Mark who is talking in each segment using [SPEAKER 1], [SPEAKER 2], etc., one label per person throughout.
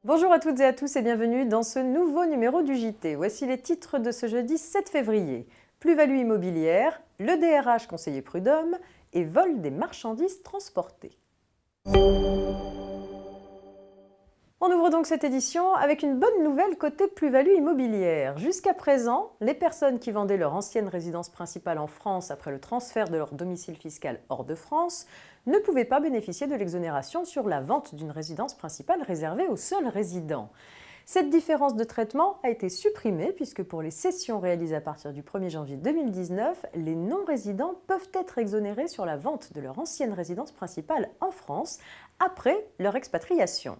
[SPEAKER 1] Bonjour à toutes et à tous et bienvenue dans ce nouveau numéro du JT. Voici les titres de ce jeudi 7 février. Plus-value immobilière, le DRH conseiller prud'homme et vol des marchandises transportées. On ouvre donc cette édition avec une bonne nouvelle côté plus-value immobilière. Jusqu'à présent, les personnes qui vendaient leur ancienne résidence principale en France après le transfert de leur domicile fiscal hors de France ne pouvaient pas bénéficier de l'exonération sur la vente d'une résidence principale réservée aux seuls résidents. Cette différence de traitement a été supprimée puisque pour les cessions réalisées à partir du 1er janvier 2019, les non-résidents peuvent être exonérés sur la vente de leur ancienne résidence principale en France après leur expatriation.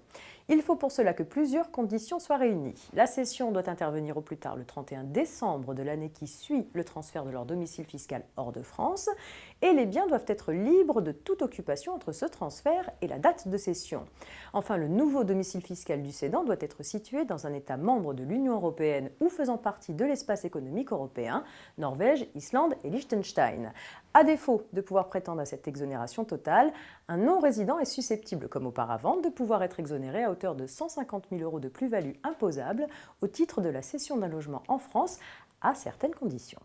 [SPEAKER 1] Il faut pour cela que plusieurs conditions soient réunies. La cession doit intervenir au plus tard le 31 décembre de l'année qui suit le transfert de leur domicile fiscal hors de France et les biens doivent être libres de toute occupation entre ce transfert et la date de cession. Enfin, le nouveau domicile fiscal du cédant doit être situé dans un État membre de l'Union européenne ou faisant partie de l'espace économique européen, Norvège, Islande et Liechtenstein. À défaut de pouvoir prétendre à cette exonération totale, un non-résident est susceptible, comme auparavant, de pouvoir être exonéré à hauteur de 150 000 € de plus-value imposable au titre de la cession d'un logement en France à certaines conditions.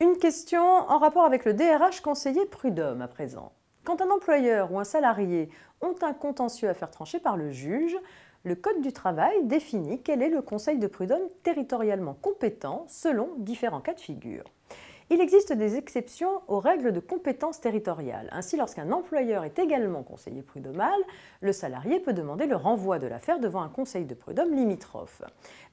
[SPEAKER 1] Une question en rapport avec le DRH conseiller prud'homme à présent. Quand un employeur ou un salarié ont un contentieux à faire trancher par le juge, le Code du travail définit quel est le conseil de prud'homme territorialement compétent selon différents cas de figure. Il existe des exceptions aux règles de compétence territoriale. Ainsi, lorsqu'un employeur est également conseiller prud'homal, le salarié peut demander le renvoi de l'affaire devant un conseil de prud'homme limitrophe.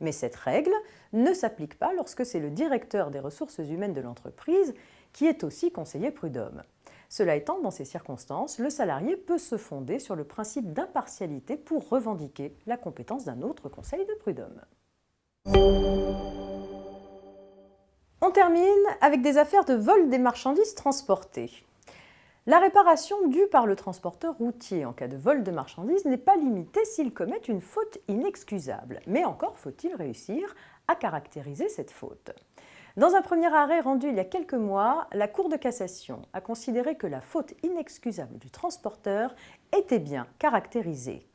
[SPEAKER 1] Mais cette règle ne s'applique pas lorsque c'est le directeur des ressources humaines de l'entreprise qui est aussi conseiller prud'homme. Cela étant, dans ces circonstances, le salarié peut se fonder sur le principe d'impartialité pour revendiquer la compétence d'un autre conseil de prud'homme. On termine avec des affaires de vol des marchandises transportées. La réparation due par le transporteur routier en cas de vol de marchandises n'est pas limitée s'il commet une faute inexcusable, mais encore faut-il réussir à caractériser cette faute. Dans un premier arrêt rendu il y a quelques mois, la Cour de cassation a considéré que la faute inexcusable du transporteur était bien caractérisée.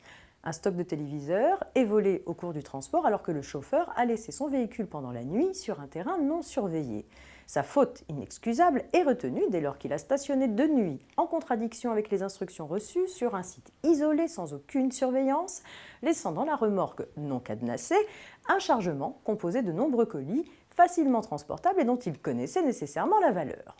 [SPEAKER 1] Un stock de téléviseurs est volé au cours du transport alors que le chauffeur a laissé son véhicule pendant la nuit sur un terrain non surveillé. Sa faute inexcusable est retenue dès lors qu'il a stationné de nuit en contradiction avec les instructions reçues sur un site isolé sans aucune surveillance, laissant dans la remorque non cadenassée un chargement composé de nombreux colis facilement transportables et dont il connaissait nécessairement la valeur.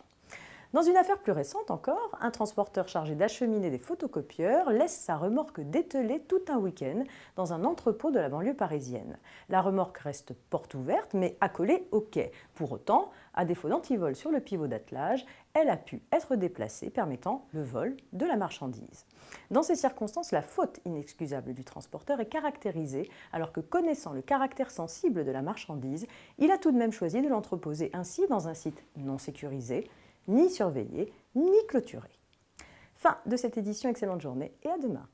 [SPEAKER 1] Dans une affaire plus récente encore, un transporteur chargé d'acheminer des photocopieurs laisse sa remorque dételée tout un week-end dans un entrepôt de la banlieue parisienne. La remorque reste porte ouverte mais accolée au quai. Pour autant, à défaut d'antivol sur le pivot d'attelage, elle a pu être déplacée, permettant le vol de la marchandise. Dans ces circonstances, la faute inexcusable du transporteur est caractérisée, alors que connaissant le caractère sensible de la marchandise, il a tout de même choisi de l'entreposer ainsi dans un site non sécurisé, ni surveillé, ni clôturé. Fin de cette édition, excellente journée et à demain.